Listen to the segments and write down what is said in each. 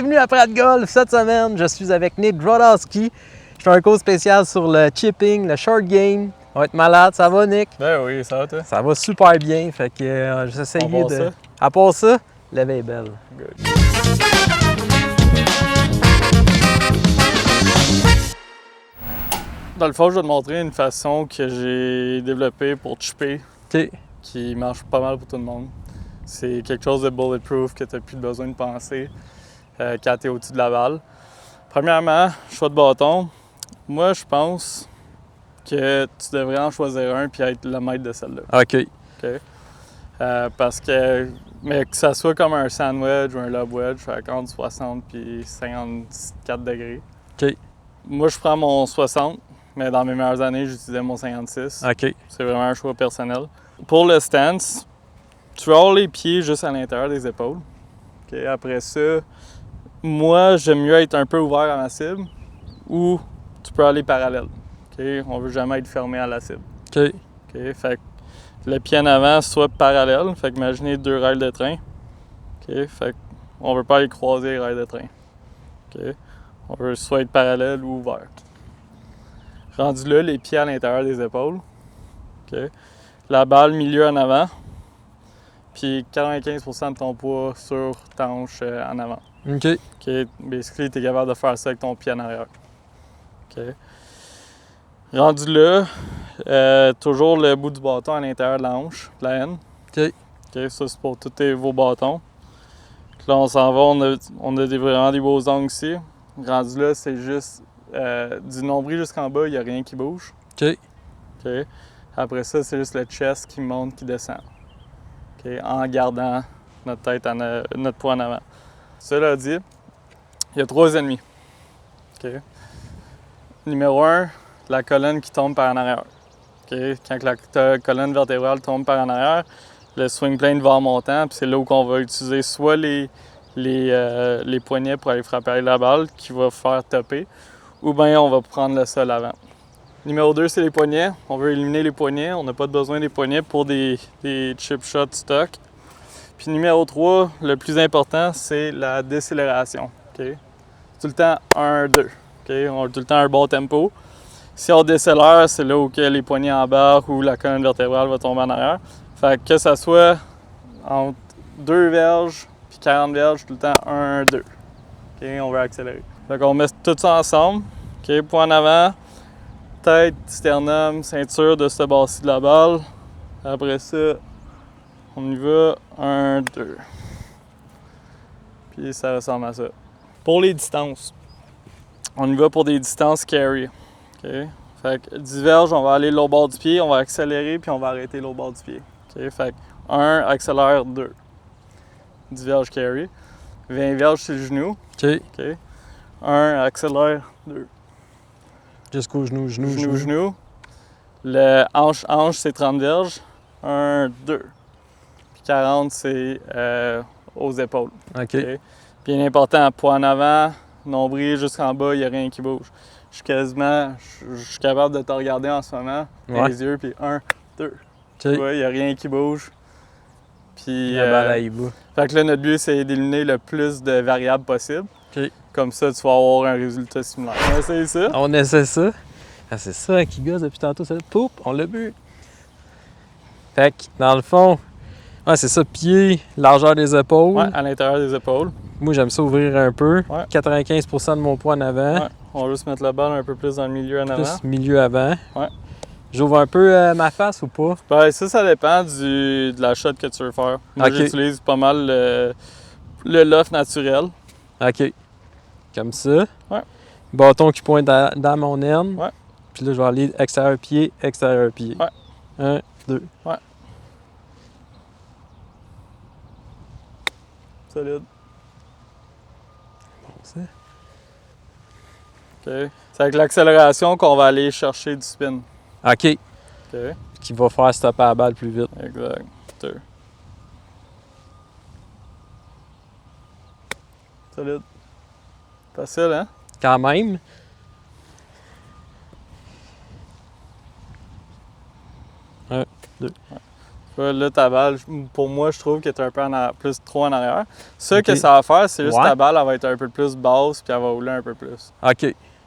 Bienvenue à Pratt Golf. Cette semaine, je suis avec Nick Brodowski. Je fais un cours spécial sur le chipping, le short game. On va être malade. Ça va, Nick? Ben oui, ça va, toi? Ça va super bien. Fait que j'essaie de. Ça? À part ça, la vie est belle. Good. Dans le fond, je vais te montrer une façon que j'ai développée pour chipper OK. qui marche pas mal pour tout le monde. C'est quelque chose de bulletproof que tu n'as plus besoin de penser quand tu es au-dessus de la balle. Premièrement, choix de bâton. Moi, je pense que tu devrais en choisir un puis être le maître de celle-là. OK. OK? Parce que, mais que ça soit comme un sand wedge ou un lob wedge, ça compte 60 puis 54 degrés. OK. Moi, je prends mon 60, mais dans mes meilleures années, j'utilisais mon 56. OK. C'est vraiment un choix personnel. Pour le stance, tu vas avoir les pieds juste à l'intérieur des épaules. OK? Après ça, moi, j'aime mieux être un peu ouvert à ma cible ou tu peux aller parallèle. OK? On veut jamais être fermé à la cible. OK. OK? Fait que le pied en avant soit parallèle. Fait que imaginez deux rails de train. OK? Fait qu'on veut pas aller croiser les rails de train. OK? On veut soit être parallèle ou ouvert. Rendu là, les pieds à l'intérieur des épaules. OK? La balle milieu en avant. Puis 95% de ton poids sur ta hanche en avant. OK. OK? Basically, tu es capable de faire ça avec ton pied en arrière. OK? Rendu là, toujours le bout du bâton à l'intérieur de la hanche, de la haine. OK. OK? Ça, c'est pour tous vos bâtons. Là, on s'en va, on a vraiment des beaux angles ici. Rendu là, c'est juste du nombril jusqu'en bas, il n'y a rien qui bouge. OK. OK? Après ça, c'est juste le chest qui monte, qui descend. OK? En gardant notre tête, notre poids en avant. Cela dit, il y a 3 ennemis. OK? Numéro 1, la colonne qui tombe par en arrière. OK? Quand la colonne vertébrale tombe par en arrière, le swing plane va en montant, puis c'est là où on va utiliser soit les poignets pour aller frapper la balle qui va faire topper, ou bien on va prendre le sol avant. Numéro 2, c'est les poignets. On veut éliminer les poignets. On n'a pas besoin des poignets pour des chip shots stock. Puis numéro 3, le plus important, c'est la décélération. Okay? Tout le temps 1-2. Okay? On a tout le temps un bon tempo. Si on décélère, c'est là où les poignets embarquent ou la colonne vertébrale va tomber en arrière. Fait que ça soit entre 2 verges puis 40 verges, tout le temps 1-2. Okay? On veut accélérer. Fait qu'on met tout ça ensemble. Okay? Point en avant. Tête, sternum, ceinture de ce bas-ci de la balle. Après ça, on y va, 1, 2. Puis ça ressemble à ça. Pour les distances, on y va pour des distances carry. Okay? Fait que 10 verges, on va aller l'autre bord du pied, on va accélérer, puis on va arrêter l'autre bord du pied. Okay? Fait que 1, accélère, 2. 10 verges carry. 20 verges sur le genou. OK. Okay? 1, accélère, 2. Jusqu'au genou, Genou. Le hanche, c'est 30 verges. 1, 2. Puis 40, c'est aux épaules. OK. Okay? Bien important, poids en avant, nombril jusqu'en bas, il n'y a rien qui bouge. Je suis capable de te regarder en ce moment, dans les yeux, puis 1, 2. OK. Tu vois, il n'y a rien qui bouge. Puis, La balle à bout. fait que là, notre but, c'est d'éliminer le plus de variables possible. OK. Comme ça, tu vas avoir un résultat similaire. On va essayer ça. On essaie ça. Ah, c'est ça qui gosse depuis tantôt. Ça. Poup, on l'a bu. Fait que, dans le fond, ouais, c'est ça, pied, largeur des épaules. Ouais, à l'intérieur des épaules. Moi, j'aime ça ouvrir un peu. Ouais. 95% de mon poids en avant. Ouais. On va juste mettre la balle un peu plus dans le milieu en avant. Plus milieu avant. Ouais. J'ouvre un peu ma face ou pas? Ben, ça dépend de la shot que tu veux faire. Moi, OK. j'utilise pas mal le loft naturel. OK. Comme ça. Ouais. Bâton qui pointe dans mon aine. Ouais. Puis là, je vais aller extérieur pied, extérieur pied. Ouais. 1, 2. Ouais. Solide. Bon, ça. OK. C'est avec l'accélération qu'on va aller chercher du spin. OK. OK. Qui va faire stopper la balle plus vite. Exact. 2. Solide. Facile, hein? Quand même. Là, ta balle, pour moi, je trouve qu'elle est un peu plus trop en arrière. Ça Ok. que ça va faire, c'est juste Ouais. que ta balle, elle va être un peu plus basse puis elle va rouler un peu plus. OK.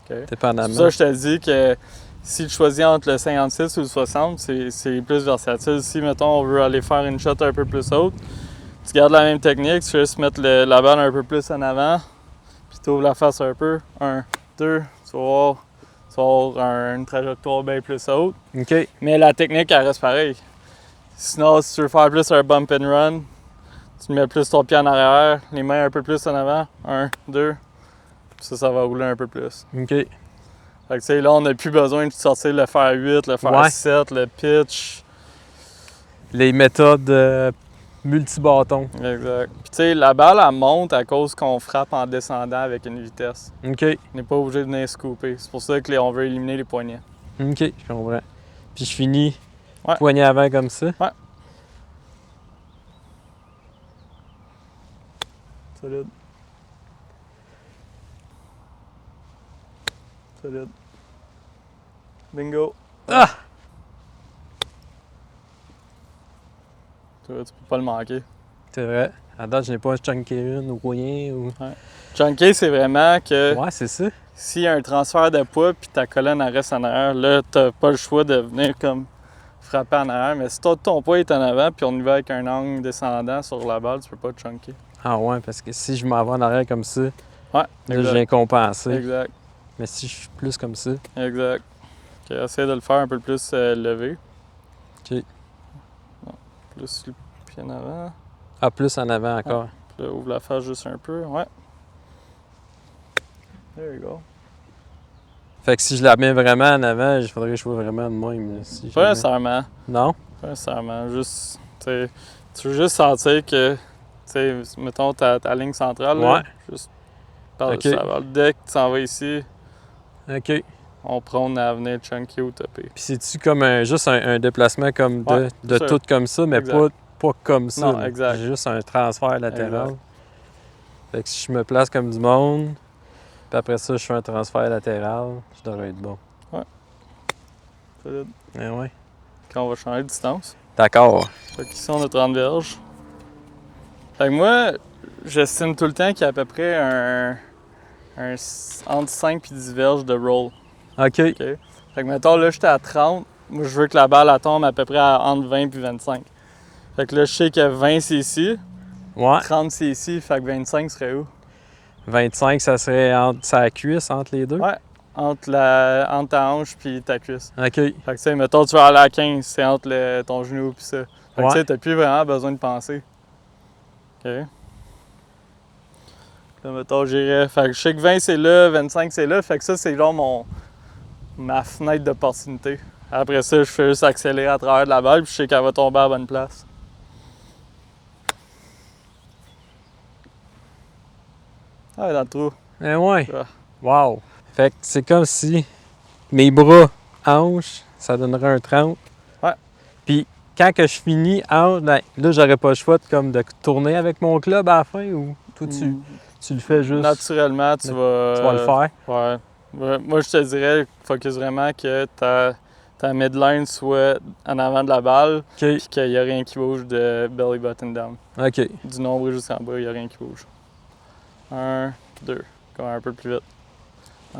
OK? Dépendamment. C'est pour ça que je te dis que si tu choisis entre le 56 ou le 60, c'est plus versatile. Si, mettons, on veut aller faire une shot un peu plus haute, tu gardes la même technique, tu vas juste mettre la balle un peu plus en avant, puis tu ouvres la face un peu. 1, 2, tu vas avoir une trajectoire bien plus haute. OK. Mais la technique, elle reste pareille. Sinon, si tu veux faire plus un bump and run, tu mets plus ton pied en arrière, les mains un peu plus en avant. 1, 2, puis ça va rouler un peu plus. OK. Fait que tu sais, là, on n'a plus besoin de sortir le fer 8, le fer Ouais. 7, le pitch. Les méthodes multi-bâtons. Exact. Puis tu sais, la balle, elle monte à cause qu'on frappe en descendant avec une vitesse. OK. On n'est pas obligé de venir scooper. C'est pour ça qu'on veut éliminer les poignets. OK, je comprends. Puis je finis Ouais. poignet avant comme ça. Solide. Solide. Bingo. Ah! Tu vois, tu peux pas le manquer. C'est vrai. À date, je n'ai pas chunké une ou rien. Ou... Chunky, c'est vraiment que Ouais, c'est ça. s'il y a un transfert de poids puis ta colonne elle reste en arrière, là, t'as pas le choix de venir comme frapper en arrière. Mais si ton poids est en avant puis on y va avec un angle descendant sur la balle, tu peux pas chunker. Ah ouais, parce que si je m'en vais en arrière comme ça, Ouais, là, je exact. viens compenser. Exact. Mais si je suis plus comme ça, Exact. Ok, essaye de le faire un peu plus levé. OK. Bon, plus le pied en avant. Ah, plus en avant encore. Puis là, ouvre la face juste un peu. Ouais. There you go. Fait que si je la mets vraiment en avant, il faudrait que je sois vraiment de même. Là, si Pas jamais- nécessairement. Non? Pas nécessairement. Juste, tu sais, tu veux juste sentir que, tu sais, mettons ta ligne centrale, là, Ouais. juste par-dessus Ok. la balle. Dès que tu s'en vas ici, OK. on prône à venir chunky ou topper. Puis c'est-tu comme juste un déplacement comme Ouais, de sûr. tout comme ça, mais Exact. pas comme ça. Non, là. exact. J'ai juste un transfert latéral. Exact. Fait que si je me place comme du monde, puis après ça, je fais un transfert latéral, je devrais être bon. Solide. Eh ouais. Quand on va changer de distance. D'accord. Fait qu'ici, on a 30 verges. Fait que moi, j'estime tout le temps qu'il y a à peu près entre 5 et 10 verges de roll. OK. OK? Fait que mettons, là, j'étais à 30. Moi, je veux que la balle, elle tombe à peu près entre 20 et 25. Fait que là, je sais que 20, c'est ici. Ouais. 30, c'est ici. Fait que 25 serait où? 25, ça serait entre sa cuisse, entre les deux? Ouais. Entre ta hanche puis ta cuisse. OK. Fait que, tu sais, mettons, tu vas aller à 15, c'est entre ton genou puis ça. Fait que, tu sais, Ouais. t'as plus vraiment besoin de penser. OK? Là, mettons, j'irais. Fait que je sais que 20, c'est là, 25, c'est là. Fait que ça, c'est genre ma fenêtre d'opportunité. Après ça, je fais juste accélérer à travers de la balle puis je sais qu'elle va tomber à la bonne place. Ah, dans le trou. Eh ouais. Ah. Wow. Fait que c'est comme si mes bras hanches, ça donnerait un 30. Ouais. Puis quand que je finis hanche, ben, là, j'aurais pas le choix de tourner avec mon club à la fin ou toi, tu le fais juste. Naturellement, tu vas Tu vas le faire. Ouais. Moi, je te dirais, focus vraiment que ta midline soit en avant de la balle, OK. puis qu'il n'y a rien qui bouge de belly button down. OK. Du nombril jusqu'en bas, il n'y a rien qui bouge. 1, 2. Comme un peu plus vite.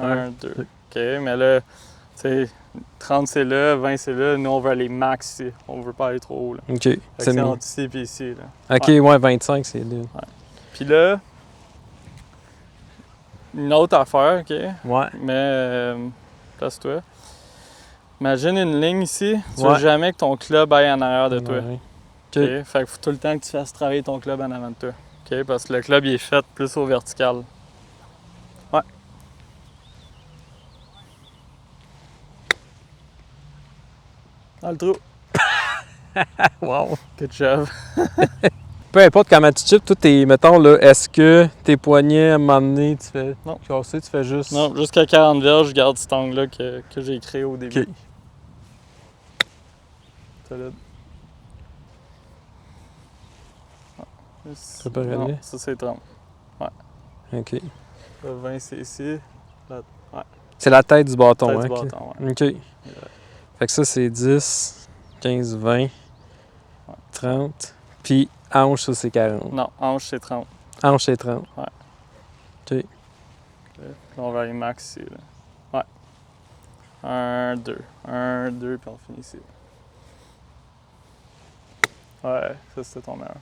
1, 2. OK, mais là, tu sais, 30 c'est là, 20 c'est là. Nous, on veut aller max ici. On veut pas aller trop haut. Là. OK. Fait que C'est c'est mis. entre ici et ici. Là. OK, ouais, 25, c'est là. Puis là, une autre affaire, OK? Ouais. Mais place-toi. Imagine une ligne ici. Tu Ouais. veux jamais que ton club aille en arrière de toi. Ouais. OK? Fait qu'il faut tout le temps que tu fasses travailler ton club en avant de toi. OK? Parce que le club il est fait plus au vertical. Ouais. Dans le trou. Wow. Good job. Peu importe comment tu chips, tout est, mettons, là, est-ce que tes poignets, à un moment donné, tu fais Non. casser, tu fais juste... Non, jusqu'à 40 verges, je garde cet angle-là que j'ai créé au début. OK. Solide. Préparez-le. Non, ça c'est 30. OK. Le 20 c'est ici. C'est la tête du bâton, Tête hein? du OK. bâton, ouais. OK. Fait que ça, c'est 10, 15, 20. 30. Puis hanche, ça, c'est 40. Non, hanche, c'est 30. Hanche, c'est 30. Ouais. OK. Là, on va aller max ici. Là. Ouais. 1, 2. 1, 2, puis on finit ici. Ouais, ça c'était ton meilleur.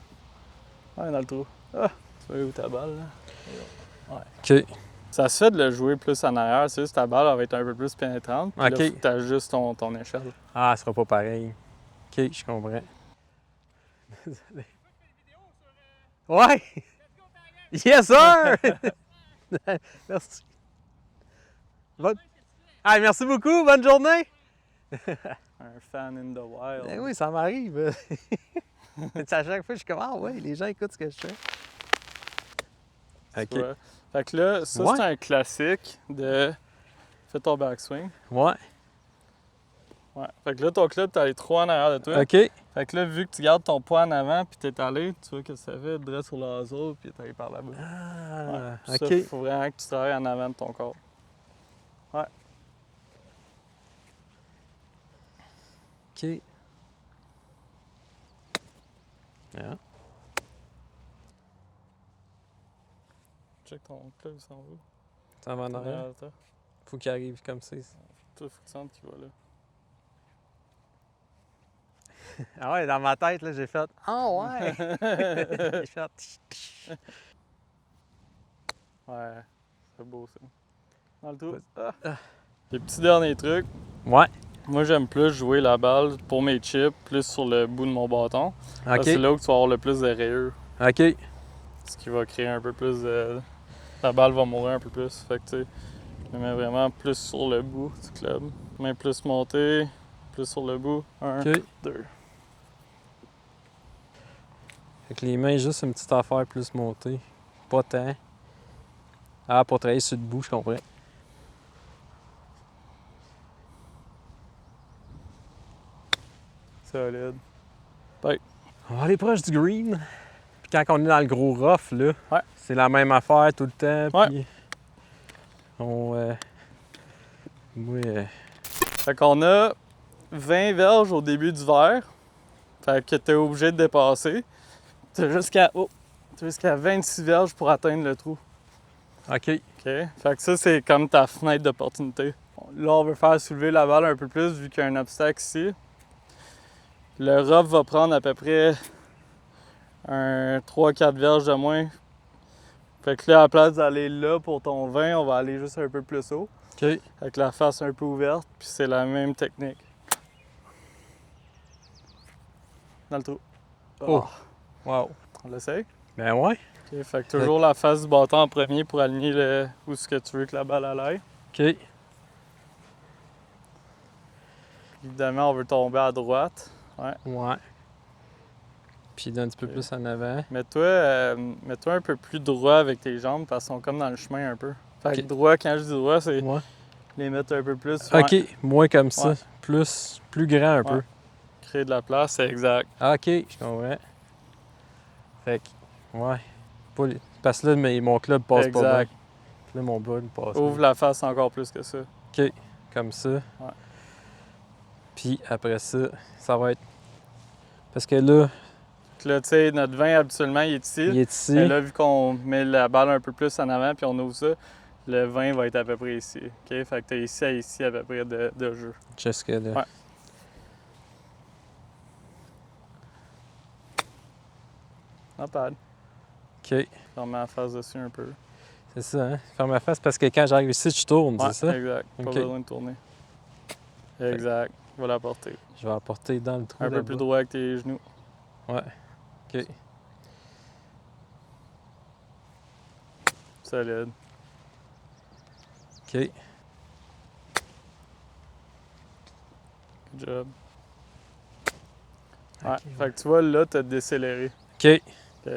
Ouais, dans le trou. Ah, tu vois où ta balle, là? Ouais. OK. Ça se fait de le jouer plus en arrière, c'est juste ta balle elle va être un peu plus pénétrante. Puis OK. là, faut que tu ajustes ton échelle. Ah, ça sera pas pareil. OK, je comprends. Désolé. Ouais! Yes, sir! Merci. Ah, merci beaucoup, bonne journée! Un fan in the wild. Ben oui, ça m'arrive. À chaque fois, je suis comme, ah ouais, les gens écoutent ce que je fais. Tu OK. vois. Fait que là, ça Ouais. c'est un classique de fais ton backswing. Ouais. Ouais. Fait que là, ton club, t'es allé trop en arrière de toi. OK. Fait que là, vu que tu gardes ton poids en avant puis t'es allé, tu vois que ça fait direct sur le hustle puis t'es allé par là-bas. Ah, Ouais. OK. Ça, faut vraiment que tu travailles en avant de ton corps. Ouais. OK. Yeah. Check ton club, il s'en va. Ça va en arrière. Derrière toi. Faut qu'il arrive comme ça. Toi, faut que tu sentes qu'il va là. Ah ouais, dans ma tête, là, j'ai fait, ah ouais! J'ai fait, Ouais, c'est beau ça. Dans le trou. Ah. Les petits derniers trucs. ouais. Moi, j'aime plus jouer la balle pour mes chips, plus sur le bout de mon bâton. Parce que c'est OK. là où tu vas avoir le plus de rayures. OK. Ce qui va créer un peu plus de. La balle va mourir un peu plus. Fait que tu sais, je me mets vraiment plus sur le bout du club. Main plus montée, plus sur le bout. 1, OK. 2. Fait que les mains, juste une petite affaire plus montée. Pas tant. Ah, pour travailler sur le bout, je comprends. Solide. On va aller proche du green. Puis quand on est dans le gros rough, là, Ouais. c'est la même affaire tout le temps. Ouais. Puis on. Moi, Fait qu'on a 20 verges au début du verre. Fait que t'es obligé de dépasser. T'as jusqu'à 26 verges pour atteindre le trou. OK. OK? Fait que ça, c'est comme ta fenêtre d'opportunité. Là, on veut faire soulever la balle un peu plus vu qu'il y a un obstacle ici. Le rough va prendre à peu près un 3-4 verges de moins. Fait que là, à la place d'aller là pour ton 20, on va aller juste un peu plus haut. OK. Avec la face un peu ouverte, puis c'est la même technique. Dans le trou. Oh. Wow. On l'essaye? Ben ouais. OK, fait que toujours la face du bâton en premier pour aligner où ce que tu veux que la balle aille. OK. Évidemment, on veut tomber à droite. Ouais. Puis un petit peu OK. plus en avant. Mets-toi un peu plus droit avec tes jambes parce qu'ils sont comme dans le chemin un peu. Fait que OK. droit, quand je dis droit, c'est Ouais. les mettre un peu plus. OK. Ouais, Moins comme ça. Ouais. Plus grand un peu. Ouais. Créer de la place, c'est exact. OK. Je comprends. Fait que, ouais. Parce que là, mon club passe pas bien. Exact. Là, mon bol passe Ouvre bien. la face encore plus que ça. OK. Comme ça. Puis après ça, ça va être. Parce que là, Puis là, tu sais, notre 20 habituellement, il est ici. il est ici. Mais là, vu qu'on met la balle un peu plus en avant puis on ouvre ça, le 20 va être à peu près ici. OK? Fait que t'as ici à ici à peu près de jeu. Jusque là. Ouais. Not bad. OK. On met la face dessus un peu. C'est ça, hein? Ferme ma face parce que quand j'arrive ici, je tourne, Ouais, c'est ça? exact. Pas OK. besoin de tourner. Exact. Va la porter. Je vais apporter dans le trou. Un peu plus droit avec tes genoux. Ouais. OK. Solide. OK. Good job. Ouais. OK. Fait que tu vois, là, t'as décéléré. OK. OK?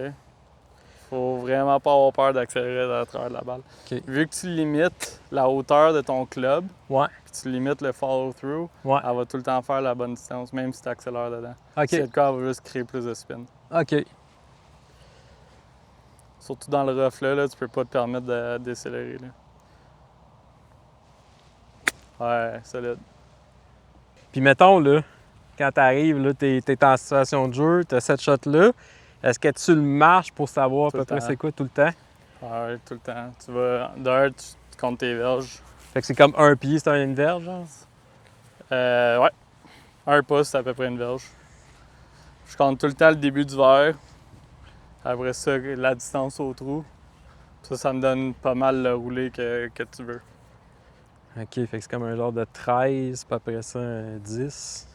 Faut vraiment pas avoir peur d'accélérer à travers de la balle. OK. Vu que tu limites la hauteur de ton club, Ouais. puis tu limites le follow-through, Ouais. elle va tout le temps faire la bonne distance, même si tu accélères dedans. OK. Si le cas, elle va juste créer plus de spin. OK. Surtout dans le rough là, tu peux pas te permettre de décélérer. Là. Ouais, solide. Puis mettons, là, quand tu arrives, tu es en situation de jeu, tu as cette shot-là. Est-ce que tu le marches pour savoir à peu près c'est quoi tout le temps? Ouais, tout le temps. Tu vas dehors, tu comptes tes verges. Fait que c'est comme un pied, c'est une verge, genre? Ouais. 1 pouce, c'est à peu près une verge. Je compte tout le temps le début du verre. Après ça, la distance au trou. Ça me donne pas mal le roulé que tu veux. OK, fait que c'est comme un genre de 13, puis après ça, 10.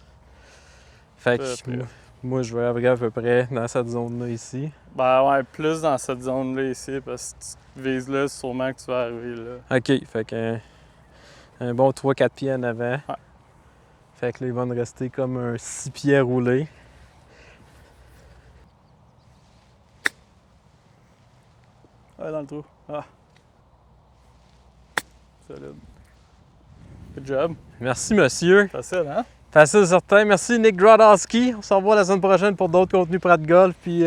Fait que moi, je vais arriver à peu près dans cette zone-là ici. Ben ouais, plus dans cette zone-là ici, parce que tu vises là, sûrement que tu vas arriver là. OK, fait que un bon 3-4 pieds en avant. Ouais. Fait que là, il va me rester comme un 6 pieds roulé. Ouais, dans le trou. Ah. Solide. Good job. Merci, monsieur. Facile, hein? Facile, certain. Merci, Nick Drodowski. On se revoit la semaine prochaine pour d'autres contenus Prat Golf. Puis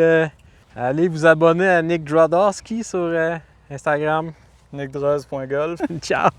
allez vous abonner à Nick Drodowski sur Instagram. nickdroz.golf. Ciao!